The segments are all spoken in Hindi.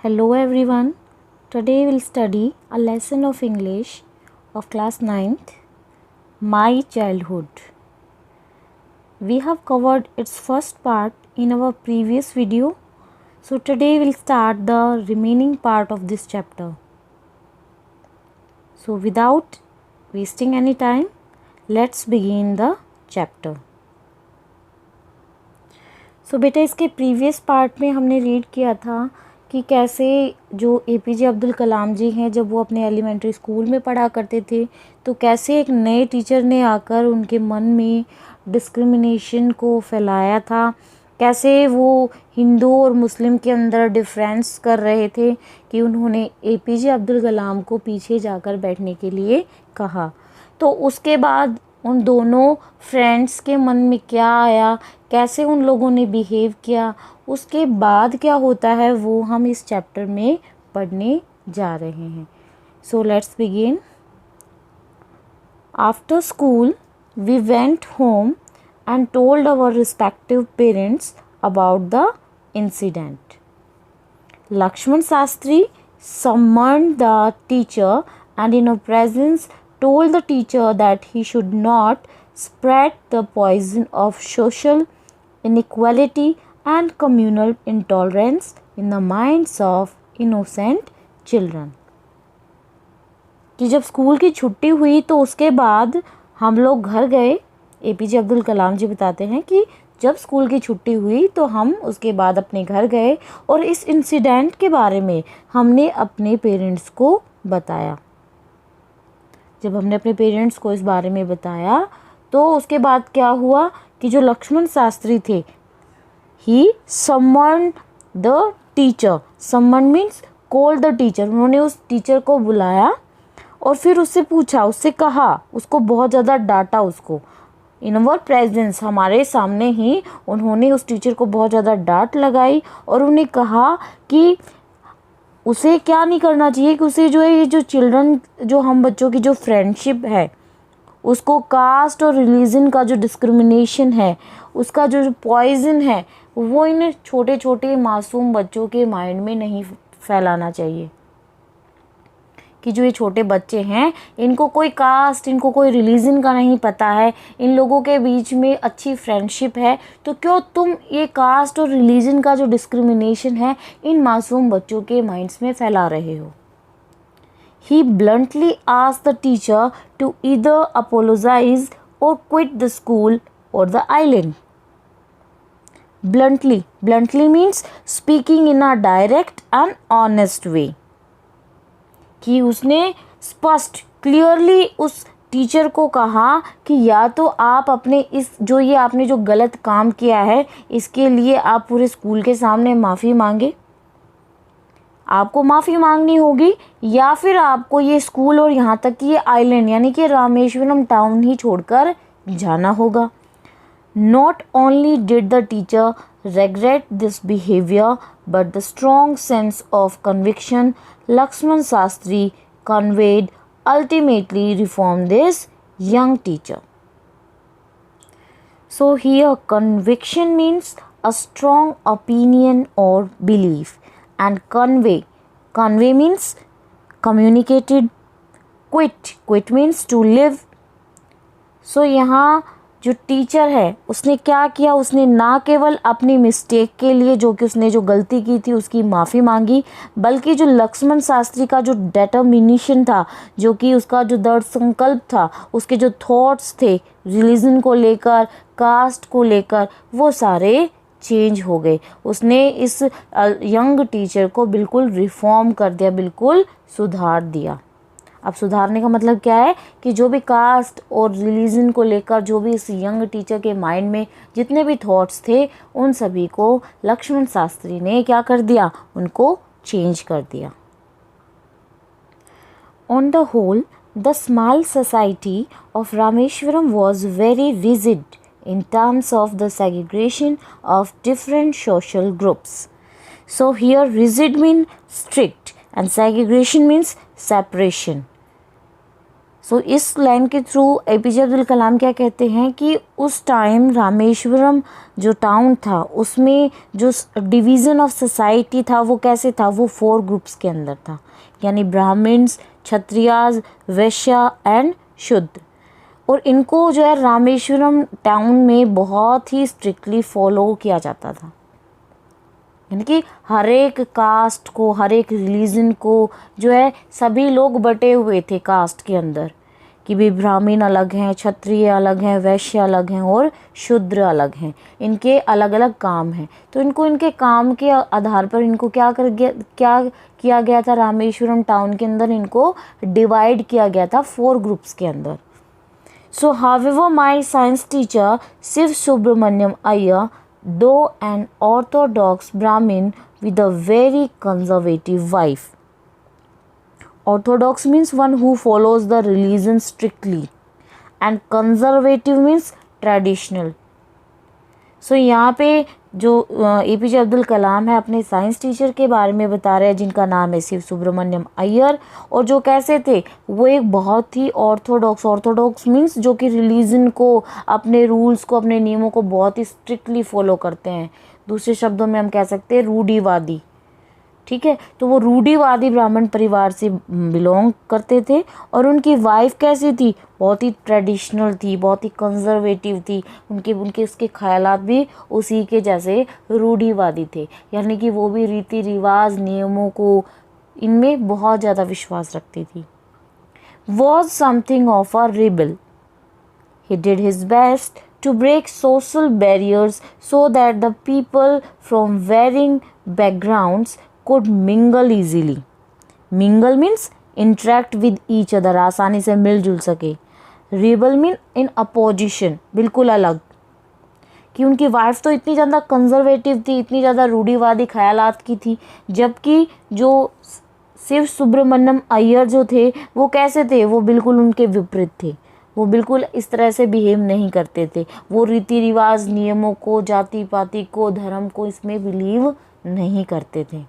Hello everyone. Today we'll study a lesson of English of class 9th, My Childhood. We have covered its first part in our previous video. So today we'll start the remaining part of this chapter. So without wasting any time, let's begin the chapter. So बेटा इसके प्रीवियस पार्ट में हमने रीड किया था कि कैसे जो APJ अब्दुल कलाम जी हैं जब वो अपने एलिमेंट्री स्कूल में पढ़ा करते थे तो कैसे एक नए टीचर ने आकर उनके मन में डिस्क्रिमिनेशन को फैलाया था, कैसे वो हिंदू और मुस्लिम के अंदर डिफरेंस कर रहे थे कि उन्होंने APJ अब्दुल कलाम को पीछे जाकर बैठने के लिए कहा। तो उसके बाद उन दोनों फ्रेंड्स के मन में क्या आया, कैसे उन लोगों ने बिहेव किया, उसके बाद क्या होता है वो हम इस चैप्टर में पढ़ने जा रहे हैं। So let's begin. After school we went home and told our respective parents about the incident. Lakshman Sastri summoned the teacher and in her presence told the teacher that he should not spread the poison of social inequality and communal intolerance in the minds of innocent children. कि जब स्कूल की छुट्टी हुई तो उसके बाद हम लोग घर गए। APJ अब्दुल कलाम जी बताते हैं कि जब स्कूल की छुट्टी हुई तो हम उसके बाद अपने घर गए और इस इंसिडेंट के बारे में हमने अपने पेरेंट्स को बताया। जब हमने अपने पेरेंट्स को इस बारे में बताया तो उसके बाद क्या हुआ कि जो लक्ष्मण शास्त्री थे, he summon the teacher, summon means call the teacher, उन्होंने उस टीचर को बुलाया और फिर उससे पूछा, उससे कहा, उसको बहुत ज़्यादा डांटा, उसको इन अवर प्रेजेंस, हमारे सामने ही उन्होंने उस टीचर को बहुत ज़्यादा डांट लगाई और उन्हें कहा कि उसे क्या नहीं करना चाहिए, कि उसे जो है ये जो चिल्ड्रन, जो हम बच्चों की जो फ्रेंडशिप है, उसको कास्ट और रिलीजन का जो डिस्क्रिमिनेशन है, उसका जो पॉइजन है, वो इन छोटे छोटे मासूम बच्चों के माइंड में नहीं फैलाना चाहिए। कि जो ये छोटे बच्चे हैं इनको कोई कास्ट, इनको कोई रिलीजन का नहीं पता है, इन लोगों के बीच में अच्छी फ्रेंडशिप है, तो क्यों तुम ये कास्ट और रिलीजन का जो डिस्क्रिमिनेशन है इन मासूम बच्चों के माइंड्स में फैला रहे हो। He bluntly asked the teacher to either apologize or quit the school or the island. Bluntly means speaking in a direct and honest way. कि उसने स्पष्ट क्लियरली उस टीचर को कहा कि या तो आप अपने इस जो ये आपने जो गलत काम किया है इसके लिए आप पूरे स्कूल के सामने माफ़ी मांगे, आपको माफ़ी मांगनी होगी, या फिर आपको ये स्कूल और यहाँ तक कि ये आइलैंड यानी कि रामेश्वरम टाउन ही छोड़कर जाना होगा। Not only did the teacher regret this behavior, but the strong sense of conviction Lakshman Sastri conveyed ultimately reformed this young teacher. So here conviction means a strong opinion or belief, and convey means communicated, quit means to live. So यहाँ जो टीचर है उसने क्या किया, उसने ना केवल अपनी मिस्टेक के लिए जो कि उसने जो गलती की थी उसकी माफ़ी मांगी, बल्कि जो लक्ष्मण शास्त्री का जो डिटर्मिनेशन था, जो कि उसका जो दृढ़ संकल्प था, उसके जो थॉट्स थे रिलीजन को लेकर, कास्ट को लेकर, वो सारे चेंज हो गए। उसने इस यंग टीचर को बिल्कुल रिफॉर्म कर दिया, बिल्कुल सुधार दिया। अब सुधारने का मतलब क्या है कि जो भी कास्ट और रिलीजन को लेकर जो भी इस यंग टीचर के माइंड में जितने भी थॉट्स थे उन सभी को लक्ष्मण शास्त्री ने क्या कर दिया, उनको चेंज कर दिया। On the whole the small society of Rameswaram was very rigid in terms of the segregation of different social groups. So here rigid means strict and segregation means separation. सो इस लाइन के थ्रू एपीजे अब्दुल कलाम क्या कहते हैं कि उस टाइम रामेश्वरम जो टाउन था उसमें जो डिवीज़न ऑफ सोसाइटी था वो कैसे था, वो 4 ग्रुप्स के अंदर था, यानी ब्राह्मण्स, क्षत्रियाज, वैश्य एंड शुद्र। और इनको जो है रामेश्वरम टाउन में बहुत ही स्ट्रिक्टली फॉलो किया जाता था, यानी कि हर एक कास्ट को, हर एक रिलीजन को जो है सभी लोग बटे हुए थे कास्ट के अंदर, कि भी ब्राह्मण अलग हैं, क्षत्रिय अलग हैं, वैश्य अलग हैं और शूद्र अलग हैं। इनके अलग अलग काम हैं, तो इनको इनके काम के आधार पर इनको क्या किया गया था, रामेश्वरम टाउन के अंदर इनको डिवाइड किया गया था 4 ग्रुप्स के अंदर। So, however, my science teacher, Shiv Subramaniam Iyer, though an orthodox Brahmin with a very conservative wife. Orthodox means one who follows the religion strictly, and conservative means traditional. सो यहाँ पे जो एपीजे अब्दुल कलाम है अपने साइंस टीचर के बारे में बता रहे हैं जिनका नाम है शिव सुब्रमण्यम अय्यर, और जो कैसे थे, वो एक बहुत ही ऑर्थोडॉक्स मीन्स जो कि रिलीजन को, अपने रूल्स को, अपने नियमों को बहुत ही स्ट्रिक्टली फॉलो करते हैं। दूसरे शब्दों में हम कह सकते हैं रूढ़िवादी। ठीक है, तो वो रूढ़िवादी ब्राह्मण परिवार से बिलोंग करते थे, और उनकी वाइफ कैसी थी, बहुत ही ट्रेडिशनल थी, बहुत ही कंजर्वेटिव थी। उनके उसके ख्यालात भी उसी के जैसे रूढ़िवादी थे, यानी कि वो भी रीति रिवाज, नियमों को, इनमें बहुत ज़्यादा विश्वास रखती थी। Was something of a rebel, he did his best to break social barriers so that the people from varying backgrounds could mingle easily. Mingle means interact with each other, आसानी से मिलजुल सके। Rebel mean in opposition, बिल्कुल अलग। कि उनकी वाइफ तो इतनी ज़्यादा कंजर्वेटिव थी, इतनी ज़्यादा रूढ़िवादी ख्यालात की थी, जबकि जो शिव सुब्रमण्यम अय्यर जो थे वो कैसे थे, वो बिल्कुल उनके विपरीत थे। वो बिल्कुल इस तरह से बिहेव नहीं करते थे। वो रीति रिवाज, नियमों को, जाति पाति को, धर्म को इसमें बिलीव नहीं करते थे,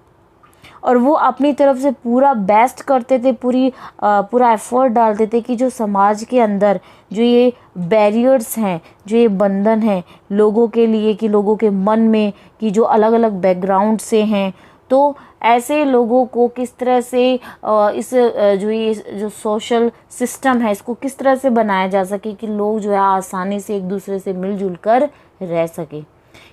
और वो अपनी तरफ से पूरा बेस्ट करते थे, पूरा एफर्ट डालते थे कि जो समाज के अंदर जो ये बैरियर्स हैं, जो ये बंधन हैं लोगों के लिए, कि लोगों के मन में, कि जो अलग अलग बैकग्राउंड से हैं, तो ऐसे लोगों को किस तरह से ये जो सोशल सिस्टम है इसको किस तरह से बनाया जा सके कि लोग जो है आसानी से एक दूसरे से मिलजुल कर रह सके।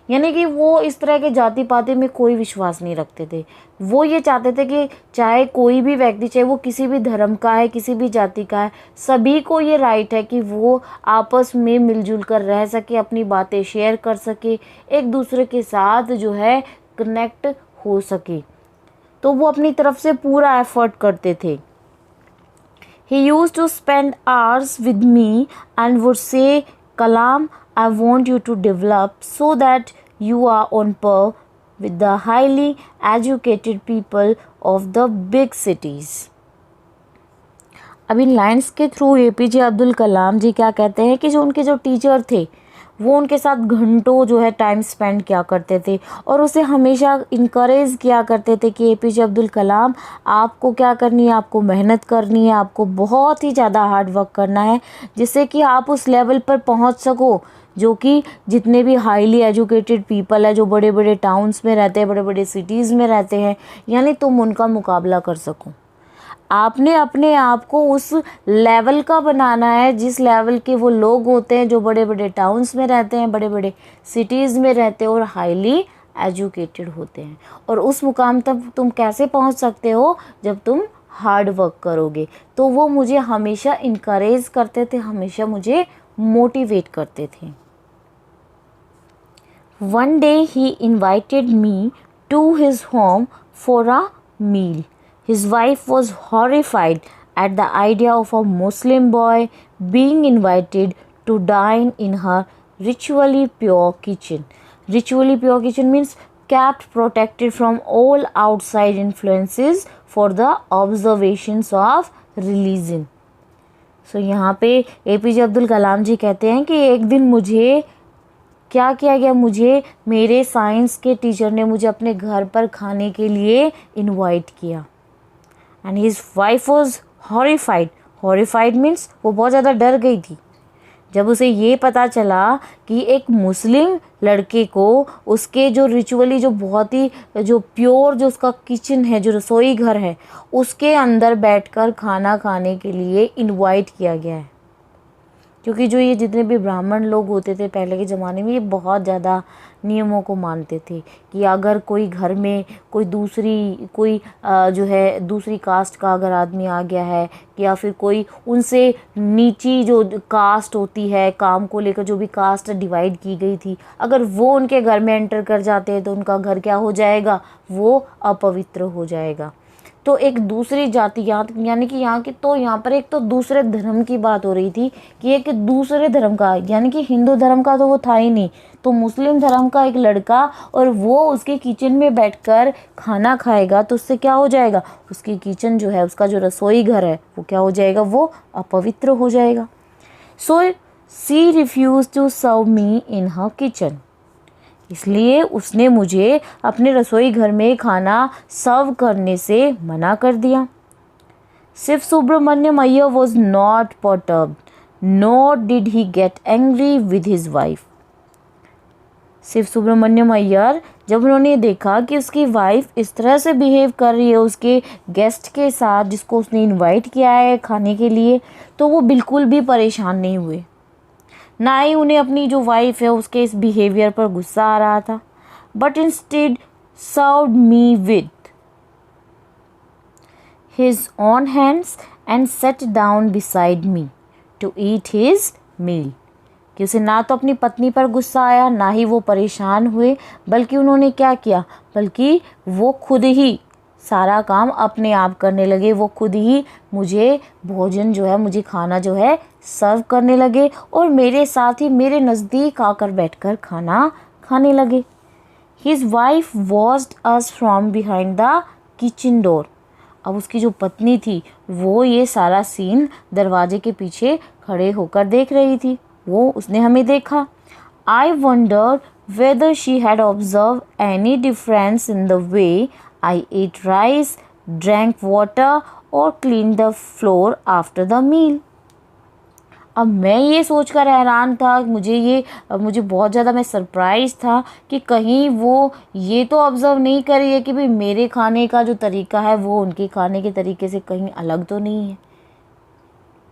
यानी कि वो इस तरह के जाति पाति में कोई विश्वास नहीं रखते थे। वो ये चाहते थे कि चाहे कोई भी व्यक्ति, चाहे वो किसी भी धर्म का है, किसी भी जाति का है, सभी को ये राइट है कि वो आपस में मिलजुल कर रह सके, अपनी बातें शेयर कर सके, एक दूसरे के साथ जो है कनेक्ट हो सके। तो वो अपनी तरफ से पूरा एफर्ट करते थे। He used to spend hours with me and would say, Kalam, I want you to develop so that you are on par with the highly educated people of the big cities. अब इन लाइन्स के थ्रू एपीजे अब्दुल कलाम जी क्या कहते हैं कि जो उनके जो टीचर थे वो उनके साथ घंटों जो है टाइम स्पेंड किया करते थे, और उसे हमेशा इनकरेज किया करते थे कि एपीजे अब्दुल कलाम, आपको क्या करनी है, आपको मेहनत करनी है, आपको बहुत ही ज़्यादा हार्ड वर्क करना है, जिससे कि आप उस लेवल पर पहुंच सको जो कि जितने भी हाईली एजुकेटेड पीपल है, जो बड़े बड़े टाउन्स में रहते हैं, बड़े बड़े सिटीज़ में रहते हैं, यानी तुम उनका मुकाबला कर सको। आपने अपने आप को उस लेवल का बनाना है जिस लेवल के वो लोग होते हैं जो बड़े बड़े टाउन्स में रहते हैं, बड़े बड़े सिटीज़ में रहते हैं और हाईली एजुकेटेड होते हैं। और उस मुकाम तक तुम कैसे पहुंच सकते हो, जब तुम हार्ड वर्क करोगे। तो वो मुझे हमेशा इनकरेज करते थे, हमेशा मुझे मोटिवेट करते थे। One day he invited me to his home for a meal. His wife was horrified at the idea of a Muslim boy being invited to dine in her ritually pure kitchen. Ritually pure kitchen means kept protected from all outside influences for the observations of religion. So यहाँ पे एपीजे अब्दुल कलाम जी कहते हैं कि एक दिन मुझे क्या किया गया, मुझे मेरे साइंस के टीचर ने मुझे अपने घर पर खाने के लिए इनवाइट किया। And his wife was horrified. Horrified means वो बहुत ज़्यादा डर गई थी जब उसे ये पता चला कि एक मुस्लिम लड़के को उसके जो रिचुअली जो बहुत ही जो प्योर जो उसका किचन है, जो रसोई घर है, उसके अंदर बैठकर खाना खाने के लिए इनवाइट किया गया है। क्योंकि जो ये जितने भी ब्राह्मण लोग होते थे पहले के ज़माने में, ये बहुत ज़्यादा नियमों को मानते थे कि अगर कोई घर में कोई जो है दूसरी कास्ट का अगर आदमी आ गया है, या फिर कोई उनसे नीची जो कास्ट होती है, काम को लेकर जो भी कास्ट डिवाइड की गई थी, अगर वो उनके घर में एंटर कर जाते हैं तो उनका घर क्या हो जाएगा, वो अपवित्र हो जाएगा। तो एक दूसरी जाति यानी कि यहाँ की, तो यहाँ पर एक तो दूसरे धर्म की बात हो रही थी कि एक दूसरे धर्म का, यानी कि हिंदू धर्म का तो वो था ही नहीं, तो मुस्लिम धर्म का एक लड़का और वो उसके किचन में बैठकर खाना खाएगा तो उससे क्या हो जाएगा, उसकी किचन जो है, उसका जो रसोई घर है, वो क्या हो जाएगा, वो अपवित्र हो जाएगा। So she refuse to serve me in her kitchen, इसलिए उसने मुझे अपने रसोई घर में खाना सर्व करने से मना कर दिया। Shiva Subramaniam Iyer was not perturbed, nor did he get angry with his wife. Shiva Subramaniam Iyer जब उन्होंने देखा कि उसकी वाइफ इस तरह से बिहेव कर रही है उसके गेस्ट के साथ जिसको उसने इनवाइट किया है खाने के लिए, तो वो बिल्कुल भी परेशान नहीं हुए। ना ही उन्हें अपनी जो वाइफ है उसके इस बिहेवियर पर गुस्सा आ रहा था, but instead served me with his own hands and set down beside me to eat his meal. कि उसे ना तो अपनी पत्नी पर गुस्सा आया, ना ही वो परेशान हुए, बल्कि उन्होंने क्या किया, बल्कि वो खुद ही सारा काम अपने आप करने लगे। वो खुद ही मुझे भोजन जो है, मुझे खाना जो है सर्व करने लगे और मेरे साथ ही मेरे नज़दीक आकर बैठकर खाना खाने लगे। His wife watched us from behind the kitchen door. अब उसकी जो पत्नी थी वो ये सारा सीन दरवाजे के पीछे खड़े होकर देख रही थी। उसने हमें देखा। I wonder whether she had observe any difference in the way I ate rice, drank water और clean the floor after the meal. अब मैं ये सोचकर हैरान था, मुझे बहुत ज़्यादा मैं सरप्राइज़ था कि कहीं वो ये तो ऑब्ज़र्व नहीं कर रही है कि भाई मेरे खाने का जो तरीका है वो उनके खाने के तरीके से कहीं अलग तो नहीं है,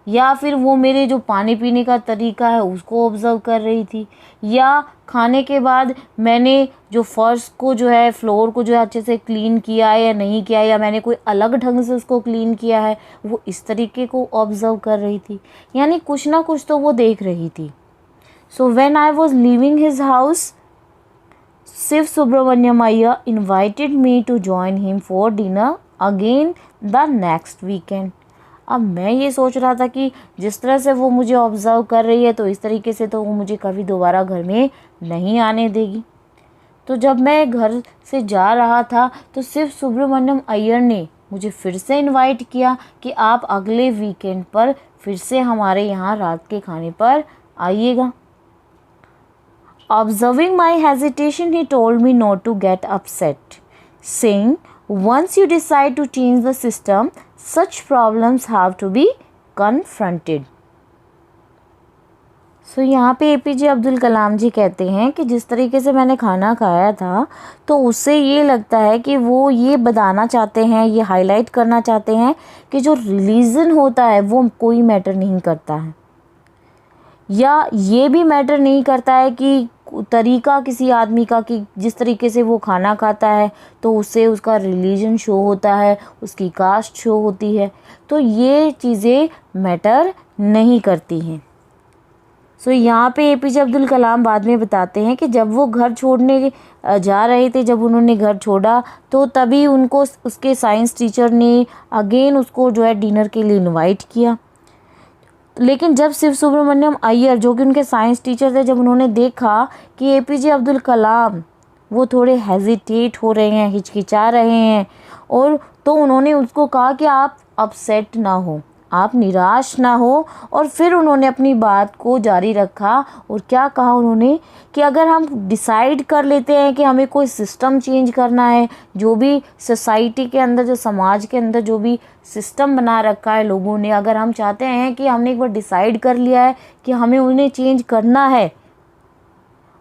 या फिर वो मेरे जो पानी पीने का तरीका है उसको ऑब्ज़र्व कर रही थी, या खाने के बाद मैंने जो फर्श को जो है, फ्लोर को जो है अच्छे से क्लीन किया है या नहीं किया, या मैंने कोई अलग ढंग से उसको क्लीन किया है, वो इस तरीके को ऑब्ज़र्व कर रही थी। यानी कुछ ना कुछ तो वो देख रही थी। So when I was living his house, Shiva Subramaniam Iyer invited me to join him for dinner again the next weekend. अब मैं ये सोच रहा था कि जिस तरह से वो मुझे ऑब्ज़र्व कर रही है तो इस तरीके से तो वो मुझे कभी दोबारा घर में नहीं आने देगी। तो जब मैं घर से जा रहा था तो शिव सुब्रमण्यम अय्यर ने मुझे फिर से इनवाइट किया कि आप अगले वीकेंड पर फिर से हमारे यहाँ रात के खाने पर आइएगा। Observing my hesitation, he told me not to get upset, saying, once you decide to change the system, such problems have to be confronted. सो यहाँ पे APJ अब्दुल कलाम जी कहते हैं कि जिस तरीके से मैंने खाना खाया था तो उससे ये लगता है कि वो ये बताना चाहते हैं, ये हाईलाइट करना चाहते हैं कि जो रिलीजन होता है वो कोई मैटर नहीं करता है, या ये भी मैटर नहीं करता है कि तरीका किसी आदमी का कि जिस तरीके से वो खाना खाता है तो उससे उसका रिलीजन शो होता है, उसकी कास्ट शो होती है, तो ये चीज़ें मैटर नहीं करती हैं। सो यहाँ पे APJ अब्दुल कलाम बाद में बताते हैं कि जब वो घर छोड़ने जा रहे थे, जब उन्होंने घर छोड़ा तो तभी उनको उसके साइंस टीचर ने अगेन उसको जो है डिनर के लिए इनवाइट किया। लेकिन जब शिव सुब्रमण्यम अय्यर जो कि उनके साइंस टीचर थे, जब उन्होंने देखा कि APJ अब्दुल कलाम वो थोड़े हेजिटेट हो रहे हैं, हिचकिचा रहे हैं, और तो उन्होंने उसको कहा कि आप अपसेट ना हो, आप निराश ना हो। और फिर उन्होंने अपनी बात को जारी रखा और क्या कहा उन्होंने कि अगर हम डिसाइड कर लेते हैं कि हमें कोई सिस्टम चेंज करना है, जो भी सोसाइटी के अंदर, जो समाज के अंदर जो भी सिस्टम बना रखा है लोगों ने, अगर हम चाहते हैं कि हमने एक बार डिसाइड कर लिया है कि हमें उन्हें चेंज करना है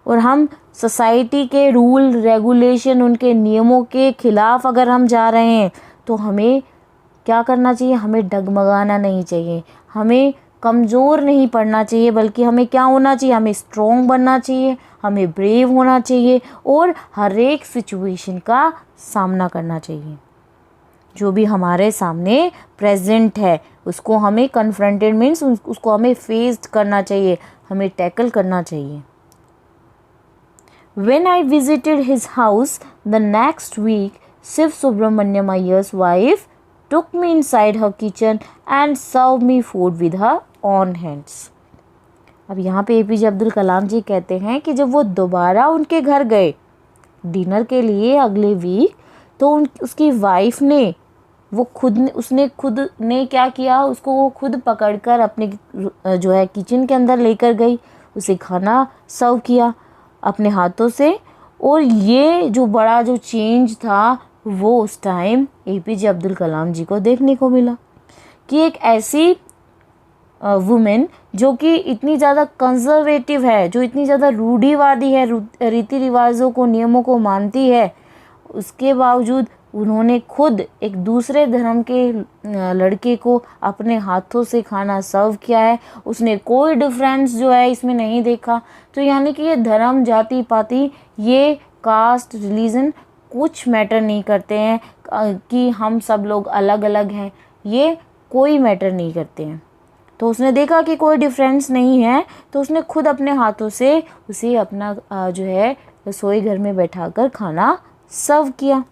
और हम सोसाइटी के रूल रेगुलेशन, उनके नियमों के खिलाफ अगर हम जा रहे हैं, तो हमें क्या करना चाहिए? हमें डगमगाना नहीं चाहिए, हमें कमज़ोर नहीं पड़ना चाहिए, बल्कि हमें क्या होना चाहिए? हमें स्ट्रॉन्ग बनना चाहिए, हमें ब्रेव होना चाहिए और हर एक सिचुएशन का सामना करना चाहिए। जो भी हमारे सामने प्रेजेंट है उसको हमें कन्फ्रंटेड मीन्स उसको हमें फेस करना चाहिए, हमें टैकल करना चाहिए। When I visited his house the next week, Shiv Subramanyam Iyer's wife took me inside her kitchen and served me food with her own hands. अब यहाँ पे APJ अब्दुल कलाम जी कहते हैं कि जब वो दोबारा उनके घर गए डिनर के लिए अगले वीक, तो उसकी वाइफ ने उसने खुद ने क्या किया, उसको वो खुद पकड़कर अपने जो है किचन के अंदर लेकर गई, उसे खाना सर्व किया अपने हाथों से। और ये जो बड़ा जो चेंज था वो उस टाइम APJ अब्दुल कलाम जी को देखने को मिला कि एक ऐसी वुमेन जो कि इतनी ज़्यादा कंजर्वेटिव है, जो इतनी ज़्यादा रूढ़िवादी है, रीति रिवाजों को, नियमों को मानती है, उसके बावजूद उन्होंने खुद एक दूसरे धर्म के लड़के को अपने हाथों से खाना सर्व किया है। उसने कोई डिफरेंस जो है इसमें नहीं देखा। तो यानी कि ये धर्म, जाति पाति, ये कास्ट, रिलीजन कुछ मैटर नहीं करते हैं कि हम सब लोग अलग अलग हैं, ये कोई मैटर नहीं करते हैं। तो उसने देखा कि कोई डिफरेंस नहीं है, तो उसने खुद अपने हाथों से उसे अपना जो है रसोई घर में बैठाकर खाना सर्व किया।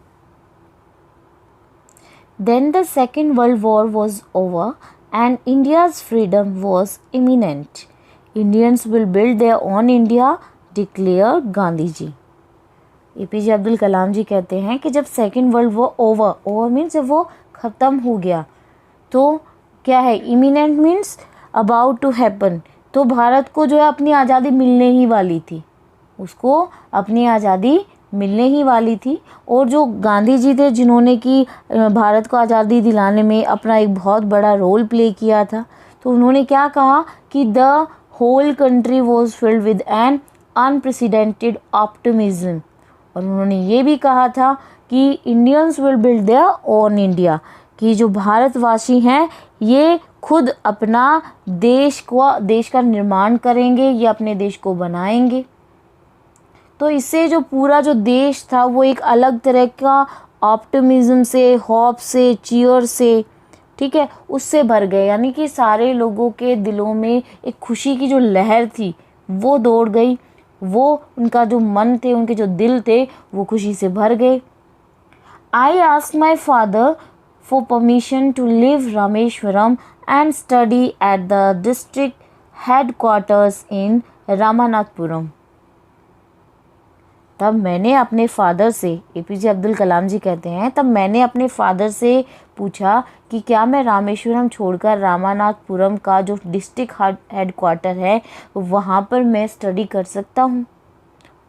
Then the Second World War was over and India's freedom was imminent. Indians will build their own India, declared Gandhi ji. APJ Abdul Kalam जी कहते हैं कि जब second world war over means जब वो ख़त्म हो गया, तो क्या है? Imminent means about to happen. तो भारत को जो है अपनी आज़ादी मिलने ही वाली थी, उसको अपनी आज़ादी मिलने ही वाली थी। और जो गांधी जी थे जिन्होंने कि भारत को आज़ादी दिलाने में अपना एक बहुत बड़ा रोल प्ले किया था, तो उन्होंने क्या कहा कि the whole country was filled with an unprecedented optimism. और उन्होंने ये भी कहा था कि Indians will build their own India, कि जो भारतवासी हैं ये खुद अपना देश का निर्माण करेंगे, ये अपने देश को बनाएंगे। तो इससे जो पूरा जो देश था वो एक अलग तरह का ऑप्टिमिज्म से, होप से, चीयर से, ठीक है, उससे भर गए। यानी कि सारे लोगों के दिलों में एक खुशी की जो लहर थी वो दौड़ गई, वो उनका जो मन थे, उनके जो दिल थे वो खुशी से भर गए। I asked my father for permission to leave Rameswaram and study at the district headquarters in Ramanathapuram. तब मैंने अपने फादर से, APJ अब्दुल कलाम जी कहते हैं, तब मैंने अपने फादर से पूछा कि क्या मैं रामेश्वरम छोड़कर रामानाथपुरम का जो डिस्ट्रिक्ट हेडक्वार्टर है वहाँ पर मैं स्टडी कर सकता हूँ।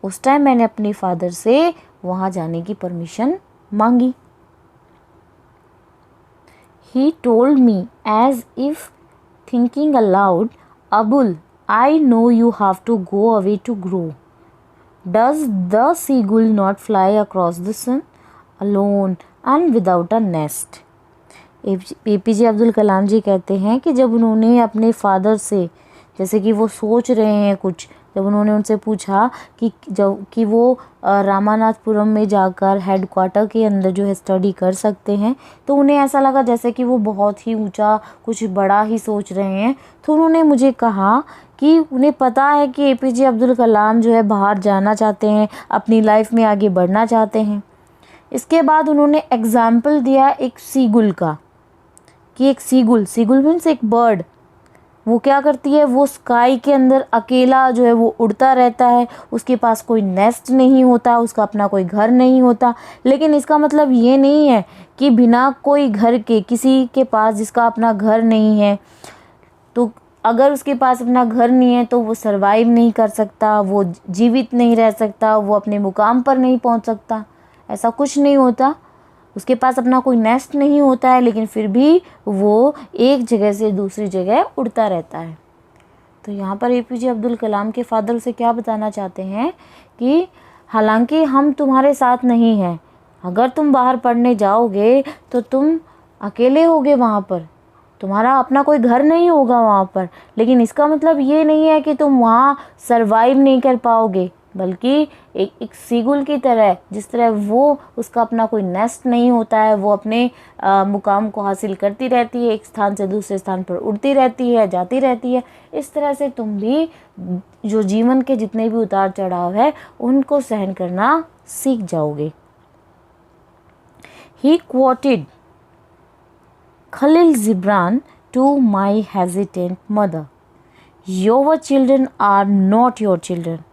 उस टाइम मैंने अपने फादर से वहाँ जाने की परमिशन मांगी। He told me as if thinking aloud, Abul, I know you have to go away to grow. Does the seagull not fly across the sun alone and without a nest? APJ Abdul Kalam जी कहते हैं कि जब उन्होंने अपने फादर से, जैसे कि वो सोच रहे हैं कुछ, जब उन्होंने उनसे पूछा कि वो रामानाथपुरम में जाकर हेडक्वार्टर के अंदर जो है स्टडी कर सकते हैं, तो उन्हें ऐसा लगा जैसे कि वो बहुत ही ऊंचा कुछ बड़ा ही सोच रहे हैं। तो उन्होंने मुझे कहा कि उन्हें पता है कि APJ अब्दुल कलाम जो है बाहर जाना चाहते हैं, अपनी लाइफ में आगे बढ़ना चाहते हैं। इसके बाद उन्होंने एग्ज़ाम्पल दिया एक सीगुल का, कि एक सीगुल मीन्स एक बर्ड, वो क्या करती है, वो स्काई के अंदर अकेला जो है वो उड़ता रहता है, उसके पास कोई नेस्ट नहीं होता, उसका अपना कोई घर नहीं होता। लेकिन इसका मतलब ये नहीं है कि बिना कोई घर के, किसी के पास जिसका अपना घर नहीं है, तो अगर उसके पास अपना घर नहीं है तो वो सरवाइव नहीं कर सकता, वो जीवित नहीं रह सकता, वो अपने मुकाम पर नहीं पहुंच सकता। ऐसा कुछ नहीं होता। उसके पास अपना कोई नेस्ट नहीं होता है, लेकिन फिर भी वो एक जगह से दूसरी जगह उड़ता रहता है। तो यहाँ पर एपीजे अब्दुल कलाम के फादर उसे क्या बताना चाहते हैं कि हालांकि हम तुम्हारे साथ नहीं हैं, अगर तुम बाहर पढ़ने जाओगे तो तुम अकेले होगे वहाँ पर, तुम्हारा अपना कोई घर नहीं होगा वहाँ पर, लेकिन इसका मतलब ये नहीं है कि तुम वहाँ सरवाइव नहीं कर पाओगे, बल्कि एक सीगुल की तरह, जिस तरह वो उसका अपना कोई नेस्ट नहीं होता है, वो अपने मुकाम को हासिल करती रहती है, एक स्थान से दूसरे स्थान पर उड़ती रहती है, जाती रहती है, इस तरह से तुम भी जो जीवन के जितने भी उतार चढ़ाव है उनको सहन करना सीख जाओगे। He quoted Khalil Gibran to my hesitant mother. Your children are not your children.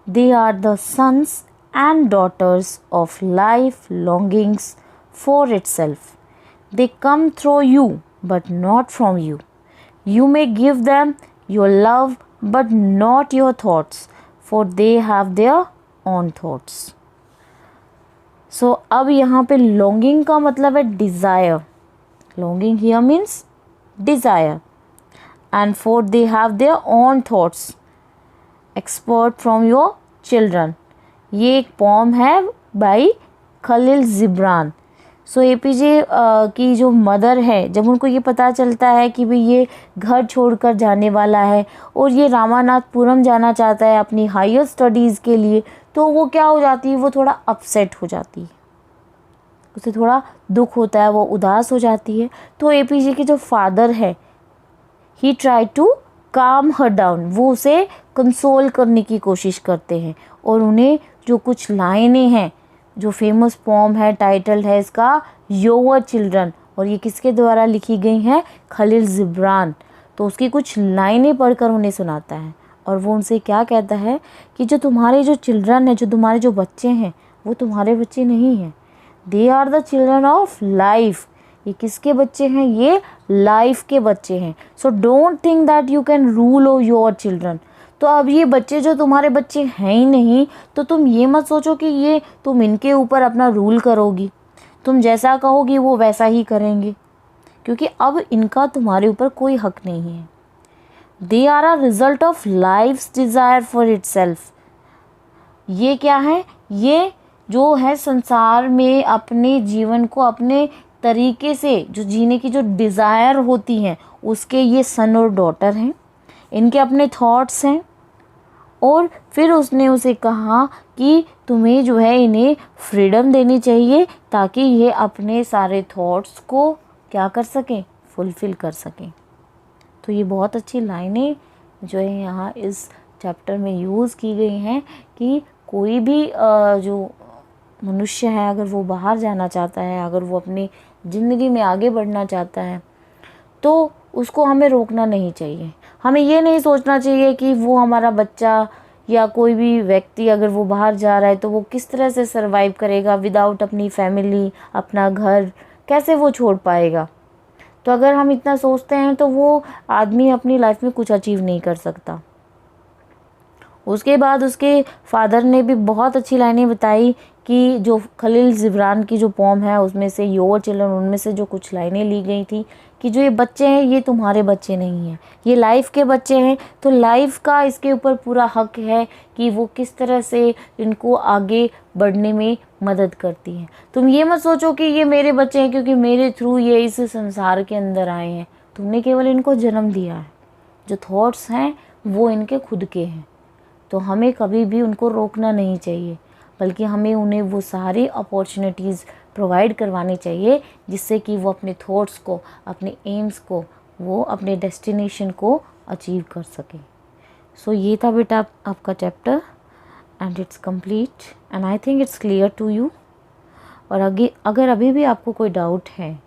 They are the sons and daughters of life longings for itself. They come through you, but not from you. You may give them your love, but not your thoughts, for they have their own thoughts. So, अब यहाँ पे longing का मतलब है desire. Longing here means desire. And for they have their own thoughts. Expert from your children. ये एक poem है by Khalil Gibran. So APJ की जो मदर है, जब उनको ये पता चलता है कि भाई ये घर छोड़कर जाने वाला है और ये रामानाथपुरम जाना चाहता है अपनी हायर स्टडीज़ के लिए, तो वो क्या हो जाती है, वो थोड़ा अपसेट हो जाती है, उसे थोड़ा दुख होता है, वो उदास हो जाती है। तो एपीजे के जो फादर है, ही ट्राई टू काम हर डाउन, वो उसे कंसोल करने की कोशिश करते हैं और उन्हें जो कुछ लाइनें हैं, जो फेमस पोम है, टाइटल है इसका योर चिल्ड्रन, और ये किसके द्वारा लिखी गई हैं, खलील जिब्रान। तो उसकी कुछ लाइनें पढ़कर उन्हें सुनाता है और वो उनसे क्या कहता है कि जो तुम्हारे जो चिल्ड्रन है, जो तुम्हारे जो बच्चे हैं, वो तुम्हारे बच्चे नहीं हैं, they are the children of life. ये किसके बच्चे हैं, ये लाइफ के बच्चे हैं। So don't think that you can rule over your children. तो अब ये बच्चे जो तुम्हारे बच्चे हैं ही नहीं, तो तुम ये मत सोचो कि ये तुम इनके ऊपर अपना रूल करोगी, तुम जैसा कहोगी वो वैसा ही करेंगे, क्योंकि अब इनका तुम्हारे ऊपर कोई हक नहीं है। They are a result of life's desire for itself. ये क्या है, ये जो है संसार में अपने जीवन को अपने तरीके से जो जीने की जो डिज़ायर होती हैं, उसके ये सन और डॉटर हैं, इनके अपने थॉट्स हैं। और फिर उसने उसे कहा कि तुम्हें जो है इन्हें फ्रीडम देनी चाहिए ताकि ये अपने सारे थॉट्स को क्या कर सकें, फुलफ़िल कर सकें। तो ये बहुत अच्छी लाइनें जो है यहाँ इस चैप्टर में यूज़ की गई हैं कि कोई भी जो मनुष्य है, अगर वो बाहर जाना चाहता है, अगर वो अपनी ज़िंदगी में आगे बढ़ना चाहता है, तो उसको हमें रोकना नहीं चाहिए। हमें ये नहीं सोचना चाहिए कि वो हमारा बच्चा या कोई भी व्यक्ति अगर वो बाहर जा रहा है तो वो किस तरह से सरवाइव करेगा विदाउट अपनी फैमिली, अपना घर कैसे वो छोड़ पाएगा। तो अगर हम इतना सोचते हैं तो वो आदमी अपनी लाइफ में कुछ अचीव नहीं कर सकता। उसके बाद उसके फादर ने भी बहुत अच्छी लाइनें बताई कि जो खलील जिब्रान की जो पोम है उसमें से योर चिल्ड्रन, उनमें से जो कुछ लाइनें ली गई थी कि जो ये बच्चे हैं ये तुम्हारे बच्चे नहीं हैं, ये लाइफ के बच्चे हैं। तो लाइफ का इसके ऊपर पूरा हक है कि वो किस तरह से इनको आगे बढ़ने में मदद करती है। तुम ये मत सोचो कि ये मेरे बच्चे हैं क्योंकि मेरे थ्रू ये इस संसार के अंदर आए हैं, तुमने केवल इनको जन्म दिया है। जो थॉट्स हैं वो इनके खुद के हैं, तो हमें कभी भी उनको रोकना नहीं चाहिए, बल्कि हमें उन्हें वो सारी अपॉर्चुनिटीज़ प्रोवाइड करवानी चाहिए जिससे कि वो अपने थॉट्स को, अपने एम्स को, वो अपने डेस्टिनेशन को अचीव कर सकें। सो ये था बेटा आपका chapter and it's complete and I think it's clear to you. और अगर अभी भी आपको कोई डाउट है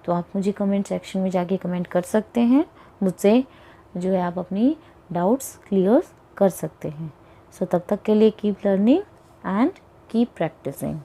तो आप मुझे कमेंट सेक्शन में जाके कमेंट कर सकते हैं, मुझसे जो है आप अपनी डाउट्स क्लियर कर सकते हैं। सो तब तक के लिए keep learning and keep practising.